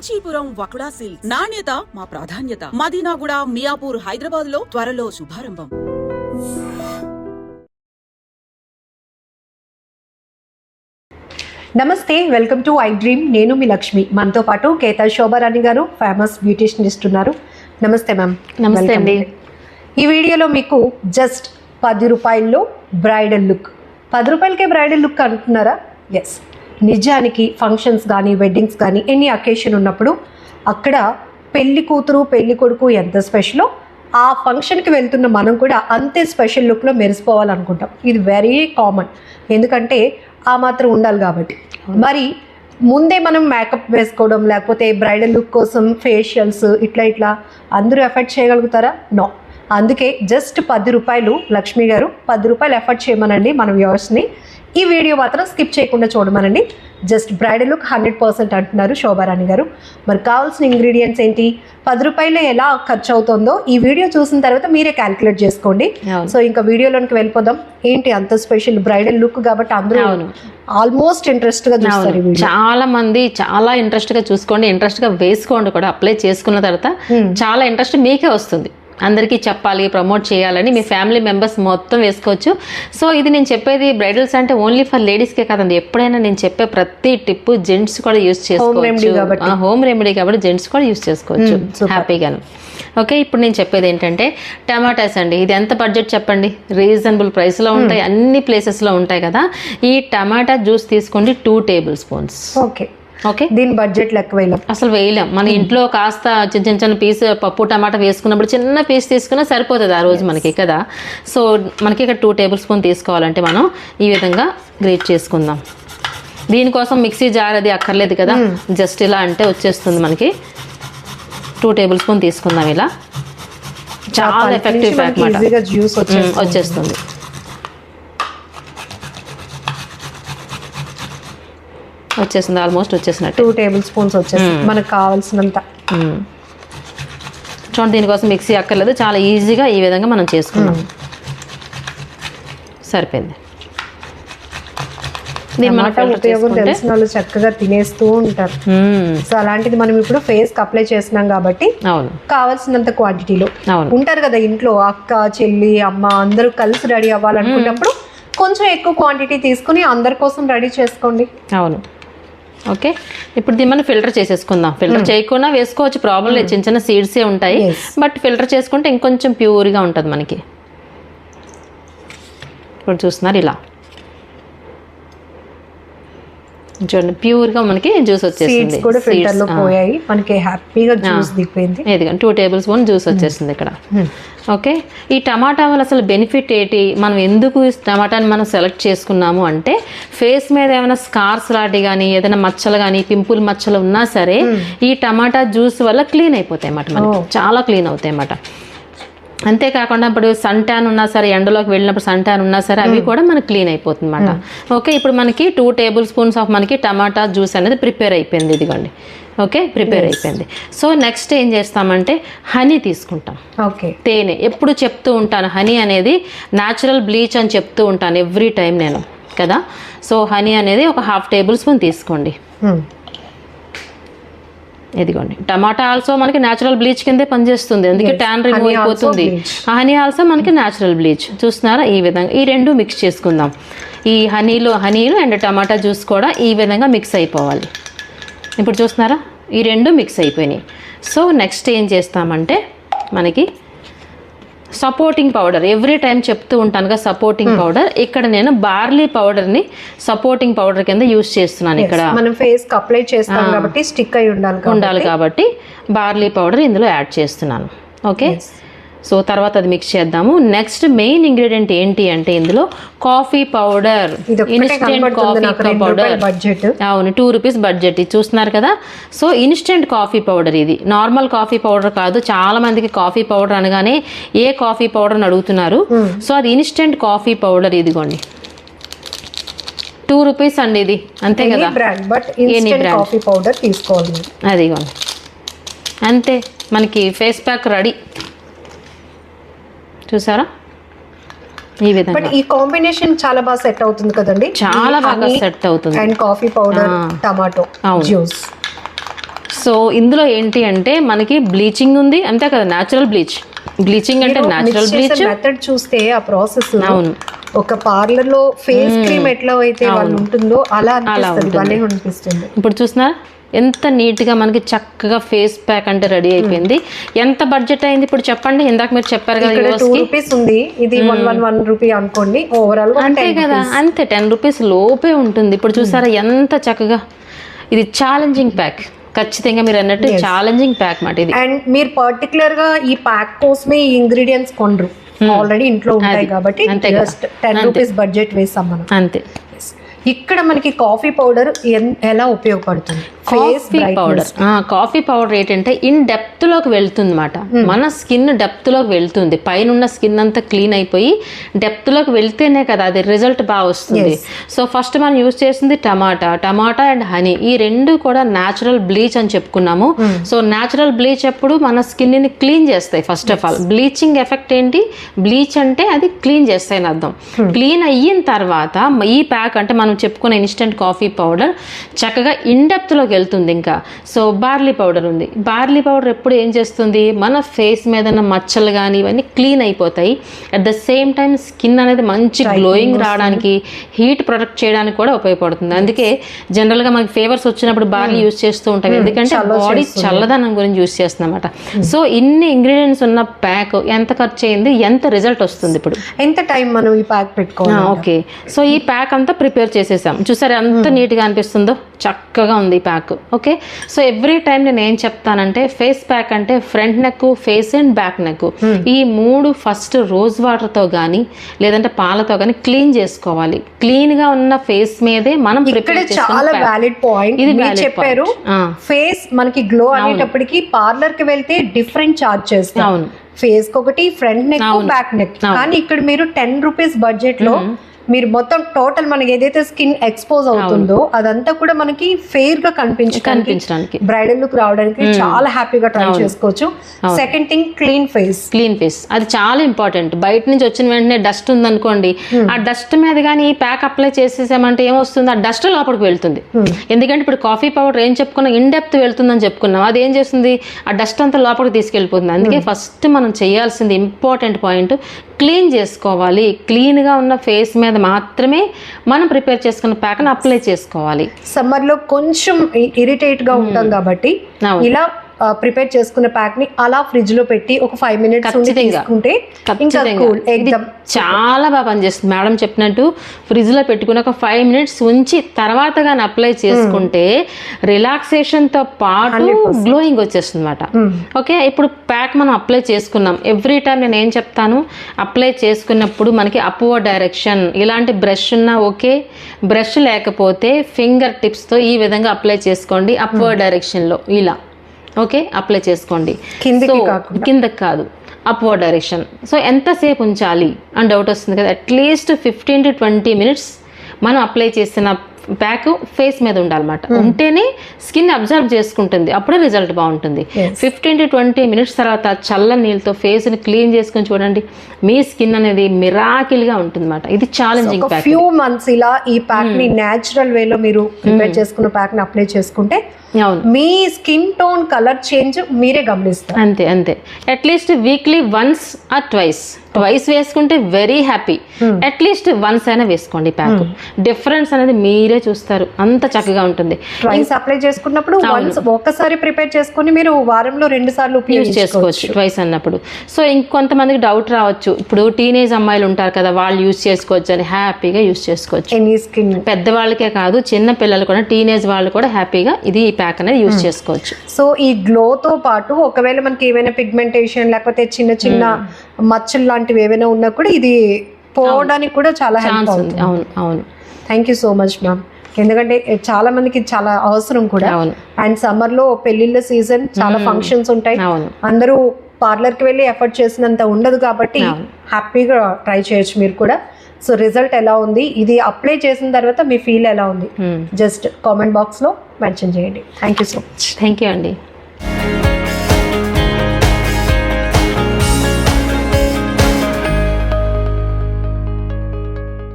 Kanchipuram వకుడా silks నాణ్యత మా ప్రాధాన్యత. మదీనాగూడ, మియాపూర్, హైదరాబాద్ లో త్వరలో శుభారంభం. నమస్తే, వెల్కమ్ టు ఐ డ్రీమ్. నేను మీ లక్ష్మి. మనతో పాటు కేతా శోభారాణి గారు, ఫేమస్ బ్యూటిషియనిస్ట్ ఉన్నారు. నమస్తే మ్యామ్. నమస్తే అండి. ఈ వీడియోలో మీకు జస్ట్ 10 రూపాయల్లో బ్రైడల్ లుక్. 10 రూపాయలకే బ్రైడల్ లుక్ అంటున్నారా? ఎస్, నిజానికి ఫంక్షన్స్ కానీ వెడ్డింగ్స్ కానీ ఎనీ అకేషన్ ఉన్నప్పుడు అక్కడ పెళ్లి కూతురు పెళ్లి కొడుకు ఎంత స్పెషలో ఆ ఫంక్షన్కి వెళ్తున్న మనం కూడా అంతే స్పెషల్ లుక్లో మెరిసిపోవాలనుకుంటాం. ఇది వెరీ కామన్, ఎందుకంటే ఆ మాత్రం ఉండాలి కాబట్టి. మరి ముందే మనం మేకప్ వేసుకోవడం లేకపోతే బ్రైడల్ లుక్ కోసం ఫేషియల్స్ ఇట్లా అందరూ ఎఫర్ట్ చేయగలుగుతారా? నో. అందుకే జస్ట్ 10 రూపాయలు, లక్ష్మి గారు 10 రూపాయలు ఎఫర్ట్ చేయమనండి మన వ్యూవర్స్ని. ఈ వీడియో మాత్రం స్కిప్ చేయకుండా చూడమనండి. జస్ట్ బ్రైడల్ లుక్ 100% అంటున్నారు శోభారాణి గారు. మరి కావాల్సిన ఇంగ్రీడియంట్స్ ఏంటి, 10 రూపాయలు ఎలా ఖర్చు అవుతుందో ఈ వీడియో చూసిన తర్వాత మీరే క్యాలిక్యులేట్ చేసుకోండి. సో ఇంకా వీడియోలోకి వెళ్ళిపోదాం. ఏంటి అంత స్పెషల్ బ్రైడల్ లుక్ కాబట్టి అందరూ ఆల్మోస్ట్ ఇంట్రెస్ట్ గా చూస్తారు. చాలా మంది చాలా ఇంట్రెస్ట్ గా చూసుకోండి, ఇంట్రెస్ట్ గా వేసుకోండి కూడా. అప్లై చేసుకున్న తర్వాత చాలా ఇంట్రెస్ట్ మీకే వస్తుంది. అందరికీ చెప్పాలి, ప్రమోట్ చేయాలని మీ ఫ్యామిలీ మెంబర్స్ మొత్తం వేసుకోవచ్చు. సో ఇది నేను చెప్పేది బ్రైడల్స్ అంటే ఓన్లీ ఫర్ లేడీస్కే కాదండి. ఎప్పుడైనా నేను చెప్పే ప్రతి టిప్ జెంట్స్ కూడా యూజ్ చేసుకోవచ్చు. హోమ్ రెమెడీ కాబట్టి జెంట్స్ కూడా యూజ్ చేసుకోవచ్చు హ్యాపీగాను. ఓకే, ఇప్పుడు నేను చెప్పేది ఏంటంటే టమాటాస్ అండి. ఇది ఎంత బడ్జెట్ చెప్పండి? రీజనబుల్ ప్రైస్లో ఉంటాయి, అన్ని ప్లేసెస్లో ఉంటాయి కదా. ఈ టమాటా జ్యూస్ తీసుకోండి 2 టేబుల్ స్పూన్స్. ఓకే ఓకే, దీని బడ్జెట్ లెక్క వేయలేం, అసలు వేయలేం. మన ఇంట్లో కాస్త చిన్న పీస్ పప్పు టమాటా వేసుకున్నప్పుడు చిన్న పీస్ తీసుకున్నా సరిపోతుంది ఆ రోజు మనకి కదా. సో మనకి ఇక్కడ 2 టేబుల్ స్పూన్ తీసుకోవాలంటే మనం ఈ విధంగా గ్రేట్ చేసుకుందాం. దీనికోసం మిక్సీ జార్ అది అక్కర్లేదు కదా, జస్ట్ ఇలా అంటే వచ్చేస్తుంది మనకి. 2 టేబుల్ స్పూన్ తీసుకుందాం. ఇలా చాలా ఎఫెక్టివ్ అన్నమాట, జ్యూస్ వచ్చేస్తుంది. వచ్చేసింది, ఆల్మోస్ట్ వచ్చేసినట్టు. 2 టేబుల్ స్పూన్స్ వచ్చేసింది మనకు కావాల్సినంత. చూడండి, దీనికోసం మిక్సీ అక్కర్లేదు, చాలా ఈజీగా ఈ విధంగా మనం చేసుకున్నాం. సరిపోయింది. ఉపయోగం తెలిసిన వాళ్ళు చక్కగా తినేస్తూ ఉంటారు. సో అలాంటిది మనం ఇప్పుడు ఫేస్ కి అప్లై చేస్తున్నాం కాబట్టి కావాల్సినంత క్వాంటిటీలో ఉంటారు కదా ఇంట్లో. అక్క, చెల్లి, అమ్మ అందరూ కలిసి రెడీ అవ్వాలనుకున్నప్పుడు కొంచెం ఎక్కువ క్వాంటిటీ తీసుకుని అందరి కోసం రెడీ చేసుకోండి. అవును. ఓకే, ఇప్పుడు దీన్ని మనం ఫిల్టర్ చేసేసుకుందాం. ఫిల్టర్ చేయకుండా వేసుకోవచ్చు, ప్రాబ్లం లేదు. చిన్న సీడ్సే ఉంటాయి, బట్ ఫిల్టర్ చేసుకుంటే ఇంకొంచెం ప్యూర్గా ఉంటుంది మనకి. ఇప్పుడు చూస్తున్నారు ఇలా చూడండి, ప్యూర్గా మనకి జ్యూస్ వచ్చేసింది. ఇది 2 టేబుల్ స్పూన్ జ్యూస్ వచ్చేసింది ఇక్కడ. ఓకే, ఈ టమాటా వల్ల అసలు బెనిఫిట్ ఏంటి, మనం ఎందుకు టమాటాని మనం సెలెక్ట్ చేసుకున్నాము అంటే ఫేస్ మీద ఏమైనా స్కార్స్ లాంటి కానీ ఏదైనా మచ్చలు కానీ పింపుల్ మచ్చలు ఉన్నా సరే ఈ టమాటా జ్యూస్ వల్ల క్లీన్ అయిపోతాయి అన్నమాట, మనకి చాలా క్లీన్ అవుతాయి అన్నమాట. అంతేకాకుండా ఇప్పుడు సన్ ట్యాన్ ఉన్నా సరే, ఎండలోకి వెళ్ళినప్పుడు సన్ ట్యాన్ ఉన్నా సరే అవి కూడా మనకి క్లీన్ అయిపోతుంది అన్నమాట. ఓకే, ఇప్పుడు మనకి 2 టేబుల్ స్పూన్స్ ఆఫ్ మనకి టమాటా జ్యూస్ అనేది ప్రిపేర్ అయిపోయింది. ఇదిగోండి, ఓకే, ప్రిపేర్ అయిపోయింది. సో నెక్స్ట్ ఏం చేస్తామంటే హనీ తీసుకుంటాం. ఓకే, తేనె ఎప్పుడు చెప్తూ ఉంటాను, హనీ అనేది న్యాచురల్ బ్లీచ్ అని చెప్తూ ఉంటాను ఎవ్రీ టైం నేను కదా. సో హనీ అనేది ఒక 1/2 టేబుల్ స్పూన్ తీసుకోండి. ఇదిగోండి, టమాటా ఆల్సో మనకి న్యాచురల్ బ్లీచ్ కిందే పనిచేస్తుంది, అందుకే ట్యాన్ రిమూవ్ అయిపోతుంది. హనీ ఆల్సో మనకి న్యాచురల్ బ్లీచ్. చూస్తున్నారా, ఈ విధంగా ఈ 2 మిక్స్ చేసుకుందాం. ఈ హనీలు అండ్ టమాటా జ్యూస్ కూడా ఈ విధంగా మిక్స్ అయిపోవాలి. ఇప్పుడు చూస్తున్నారా, ఈ 2 మిక్స్ అయిపోయినాయి. సో నెక్స్ట్ ఏం చేస్తామంటే మనకి సపోర్టింగ్ పౌడర్, ఎవ్రీ టైం చెప్తూ ఉంటాను కదా సపోర్టింగ్ పౌడర్. ఇక్కడ నేను బార్లీ పౌడర్ని సపోర్టింగ్ పౌడర్ కింద యూజ్ చేస్తున్నాను. ఇక్కడ మనం ఫేస్ కి అప్లై చేస్తాం కాబట్టి స్టిక్ అయి ఉండాలి కాబట్టి బార్లీ పౌడర్ ఇందులో యాడ్ చేస్తున్నాను. ఓకే, సో తర్వాత అది మిక్స్ చేద్దాము. నెక్స్ట్ మెయిన్ ఇంగ్రీడియంట్ ఏంటి అంటే ఇందులో coffee powder, instant coffee powder. అవును, 2 రూపీస్ బడ్జెట్. ఇది చూస్తున్నారు కదా. సో ఇన్స్టెంట్ కాఫీ పౌడర్, ఇది నార్మల్ కాఫీ పౌడర్ కాదు. చాలా మందికి కాఫీ పౌడర్ అనగానే ఏ కాఫీ పౌడర్ అని అడుగుతున్నారు. సో అది ఇన్స్టెంట్ కాఫీ పౌడర్. ఇదిగోండి 2 రూపీస్ అండి, ఇది అంతే కదా. కాఫీ పౌడర్ తీసుకోవాలి. అదిగోండి, అంతే మనకి ఫేస్ ప్యాక్ రెడీ. చూసారా, ఈ విధంగా. బట్ ఈ కాంబినేషన్ చాలా బాగా సెట్ అవుతుంది కదండి, చాలా బాగా సెట్ అవుతుంది. And coffee powder, tomato juice. So ఇందులో ఏంటి అంటే మనకి బ్లీచింగ్ ఉంది, అంతే కదా, న్యాచురల్ బ్లీచింగ్ అంటే న్యాచురల్ బ్లీచ్ మెథడ్ చూస్తే ఆ ప్రాసెస్ అవును ఒక పార్లర్ లో ఫేస్ క్రీమ్ ఎట్లా అయితే వాళ్ళు ఉంటుందో అలా అనిపిస్తుంది. ఇప్పుడు చూసినా ఎంత నీట్గా మనకి చక్కగా ఫేస్ ప్యాక్ అంటే రెడీ అయిపోయింది. ఎంత బడ్జెట్ అయింది ఇప్పుడు చెప్పండి? ఇందాక మీరు చెప్పారు కదా ₹2 ఉంది, ఇది 1 రూపీ అనుకోండి ఓవరాల్. అంతే కదా, అంతే ₹10 లోపే ఉంటుంది. ఇప్పుడు చూసారా ఎంత చక్కగా, ఇది ఛాలెంజింగ్ ప్యాక్, ఖచ్చితంగా మీరు అన్నట్టు ఛాలెంజింగ్ ప్యాక్ మాట ఇది. అండ్ మీరు పర్టికులర్ గా ఈ ప్యాక్ కోసమే ఈ ఇంగ్రీడియంట్స్ కొనరు, ఆల్రెడీ ఇంట్లో ఉంటాయి కాబట్టి జస్ట్ ₹10 బడ్జెట్ వేసాం మనం అంతే. ఇక్కడ మనకి కాఫీ పౌడర్ ఎలా ఉపయోగపడుతుంది? కాఫీ పౌడర్ ఏంటంటే ఇన్ డెప్త్ లోకి వెళ్తుంది అనమాట, మన స్కిన్ డెప్త్ లోకి వెళ్తుంది. పైన ఉన్న స్కిన్ అంతా క్లీన్ అయిపోయి డెప్త్ లోకి వెళ్తేనే కదా అది రిజల్ట్ బాగా వస్తుంది. సో ఫస్ట్ మనం యూజ్ చేసింది టమాటా అండ్ హనీ, ఈ రెండు కూడా న్యాచురల్ బ్లీచ్ అని చెప్పుకున్నాము. సో న్యాచురల్ బ్లీచ్ ఎప్పుడు మన స్కిన్ ని క్లీన్ చేస్తాయి. First of all bleaching effect ఏంటి? బ్లీచ్ అంటే అది క్లీన్ చేస్తాయి అని అర్థం. క్లీన్ అయిన తర్వాత ఈ ప్యాక్ అంటే మనం చెప్పుకున్న ఇన్స్టెంట్ కాఫీ పౌడర్ చక్కగా ఇన్ డెప్త్ లోకి వెళ్తుంది. ఇంకా సో బార్లీ పౌడర్ ఉంది. బార్లీ పౌడర్ ఎప్పుడు ఏం చేస్తుంది? మన ఫేస్ మీద ఉన్న మచ్చలు కానీ ఇవన్నీ క్లీన్ అయిపోతాయి. At the same time skin అనేది మంచి గ్లోయింగ్ రావడానికి, హీట్ ప్రొటెక్ట్ చేయడానికి కూడా ఉపయోగపడుతుంది. అందుకే జనరల్ గా మనకి ఫీవర్స్ వచ్చినప్పుడు బార్లీ యూజ్ చేస్తూ ఉంటాం, ఎందుకంటే బాడీ చల్లదనం గురించి యూజ్ చేస్తున్నమాట. సో ఇన్ని ఇంగ్రీడియంట్స్ ఉన్న ప్యాక్ ఎంత ఖర్చు అయింది, ఎంత రిజల్ట్ వస్తుంది? ఇప్పుడు ఎంత టైం మనం ఈ ప్యాక్ పెట్టుకోవాలి? ఓకే, సో ఈ ప్యాక్ అంతా ప్రిపేర్ చేసేసాం. చూసారు ఎంత నీట్గా అనిపిస్తుందో, చక్కగా ఉంది ఈ pack. Okay, so every time నేను ఏం చెప్తానంటే ఫేస్ ప్యాక్ అంటే front neck, face and back neck ఈ మూడు ఫస్ట్ రోజ్ వాటర్ తో గానీ లేదంటే పాలతో గానీ క్లీన్ చేసుకోవాలి. క్లీన్ గా ఉన్న ఫేస్ మీదే మనం ప్రిపేర్ చాలా వ్యాలిడ్ పాయింట్ ఇది చెప్పారు. ఫేస్ మనకి గ్లో అనేటప్పటికి పార్లర్ కి వెళ్తే డిఫరెంట్ చార్జ్ చేస్తాం. అవును, ఫేస్ కి ఒకటి, ఫ్రంట్ నెక్, బ్యాక్ నెక్. కానీ ఇక్కడ మీరు ₹10 బడ్జెట్ లో మీరు మొత్తం టోటల్ మనకి ఏదైతే స్కిన్ ఎక్స్పోజ్ అవుతుందో అదంతా కూడా మనకి ఫెయిర్ గా కనిపించడానికి, బ్రైడల్ లుక్ రావడానికి చాలా హ్యాపీగా ట్రై చేసుకోవచ్చు. సెకండ్ థింగ్ క్లీన్ ఫేస్, అది చాలా ఇంపార్టెంట్. బయట నుంచి వచ్చిన వెంటనే డస్ట్ ఉందనుకోండి, ఆ డస్ట్ మీద కానీ ఈ ప్యాక్ అప్లై చేసేసామంటే ఏమొస్తుంది? ఆ డస్ట్ లోపలికి వెళ్తుంది. ఎందుకంటే ఇప్పుడు కాఫీ పౌడర్ ఏం చెప్పుకున్నాం, ఇన్ డెప్త్ వెళ్తుందని చెప్పుకున్నాం, అది ఏం చేస్తుంది? ఆ డస్ట్ అంతా లోపలికి తీసుకెళ్ళిపోతుంది. అందుకే ఫస్ట్ మనం చేయాల్సింది ఇంపార్టెంట్ పాయింట్, క్లీన్ చేసుకోవాలి. క్లీన్ గా ఉన్న ఫేస్ మీద మాత్రమే మనం ప్రిపేర్ చేసుకున్న ప్యాక్ ని అప్లై చేసుకోవాలి. సమ్మర్ లో కొంచెం ఇరిటేట్ గా ఉంటాం కాబట్టి ఇలా ప్రిపేర్ చేసుకున్న ప్యాక్ ని అలా ఫ్రిడ్జ్ లో పెట్టి ఒక 5 minutes తీసుకుంటే చాలా బాగా పనిచేస్తుంది. మేడం చెప్పినట్టు ఫ్రిడ్జ్ లో పెట్టుకుని ఒక 5 minutes ఉంచి తర్వాత కానీ అప్లై చేసుకుంటే రిలాక్సేషన్ తో పాటు గ్లోయింగ్ వచ్చేస్తుంది అనమాట. ఓకే, ఇప్పుడు ప్యాక్ మనం అప్లై చేసుకున్నాం. ఎవ్రీ టైం నేను ఏం చెప్తాను, అప్లై చేసుకున్నప్పుడు మనకి అప్వర్డ్ డైరెక్షన్, ఇలాంటి బ్రష్ ఉన్నా ఓకే, బ్రష్ లేకపోతే ఫింగర్ టిప్స్ తో ఈ విధంగా అప్లై చేసుకోండి. అప్వర్డ్ డైరెక్షన్ లో ఇలా ఓకే అప్లై చేసుకోండి, కిందకి కాదు, అప్వర్డ్ డైరెక్షన్. సో ఎంతసేపు ఉంచాలి అని డౌట్ వస్తుంది కదా, అట్లీస్ట్ 15 to 20 minutes మనం అప్లై చేసిన ప్యాక్ ఫేస్ మీద ఉండాలన్నమాట. ఉంటేనే స్కిన్ అబ్జర్వ్ చేసుకుంటుంది, అప్పుడే రిజల్ట్ బాగుంటుంది. 15 to 20 minutes తర్వాత చల్ల నీళ్ళతో ఫేస్ ని క్లీన్ చేసుకుని చూడండి, మీ స్కిన్ అనేది మిరాకిల్ గా ఉంటుంది అన్నమాట. ఇది ఛాలెంజింగ్ ప్యాక్. ఫ్యూ మంత్స్ ఇలా ఈ ప్యాక్ ని నేచురల్ వేలో మీరు ప్రిపేర్ చేసుకున్న ప్యాక్ ని అప్లై చేసుకుంటే మీ స్కిన్ టోన్ కలర్ చేంజ్ మీరే గమనిస్తారు. అంతే అంతే. At least weekly once or twice వేసుకుంటే వెరీ హ్యాపీ. అట్లీస్ట్ వన్స్ అయినా వేసుకోండి ప్యాక్, డిఫరెన్స్ అనేది మీరే చూస్తారు, అంత చక్కగా ఉంటుంది. ట్వైస్ అప్లై చేసుకున్నప్పుడు ఒక్కసారి ప్రిపేర్ చేసుకుని మీరు వారంలో 2 సార్లు యూజ్ చేసుకోవచ్చు ట్వైస్ అన్నప్పుడు. సో ఇంకొంతమందికి డౌట్ రావచ్చు, ఇప్పుడు టీనేజ్ అమ్మాయిలు ఉంటారు కదా, వాళ్ళు యూజ్ చేసుకోవచ్చు అని. హ్యాపీగా యూజ్ చేసుకోవచ్చు, ఎనీ స్కిన్, పెద్దవాళ్ళకే కాదు చిన్న పిల్లలు కూడా, టీనేజ్ వాళ్ళు కూడా హ్యాపీగా ఇది ప్యాక్ అనేది యూజ్ చేసుకోవచ్చు. సో ఈ గ్లో తో పాటు ఒకవేళ మనకి ఏమైనా పిగ్మెంటేషన్ లేకపోతే చిన్న చిన్న మచ్చలు లాంటివి ఏమైనా ఉన్నా కూడా ఇది పోవడానికి కూడా చాలా హెల్ప్ అవుతుంది. అవును అవును. Thank you so much ma'am. ఎందుకంటే చాలా మందికి చాలా అవసరం కూడా. అండ్ సమ్మర్ లో పెళ్లిళ్ళ సీజన్, చాలా ఫంక్షన్స్ ఉంటాయి, అందరూ పార్లర్ కి వెళ్ళి ఎఫర్ట్ చేసినంత ఉండదు కాబట్టి హ్యాపీగా ట్రై చేయొచ్చు మీరు కూడా. సో రిజల్ట్ ఎలా ఉంది, ఇది అప్లై చేసిన తర్వాత మీ ఫీల్ ఎలా ఉంది, జస్ట్ కామెంట్ బాక్స్ లో మెన్షన్ చేయండి. Thank you so much. Thank you అండి.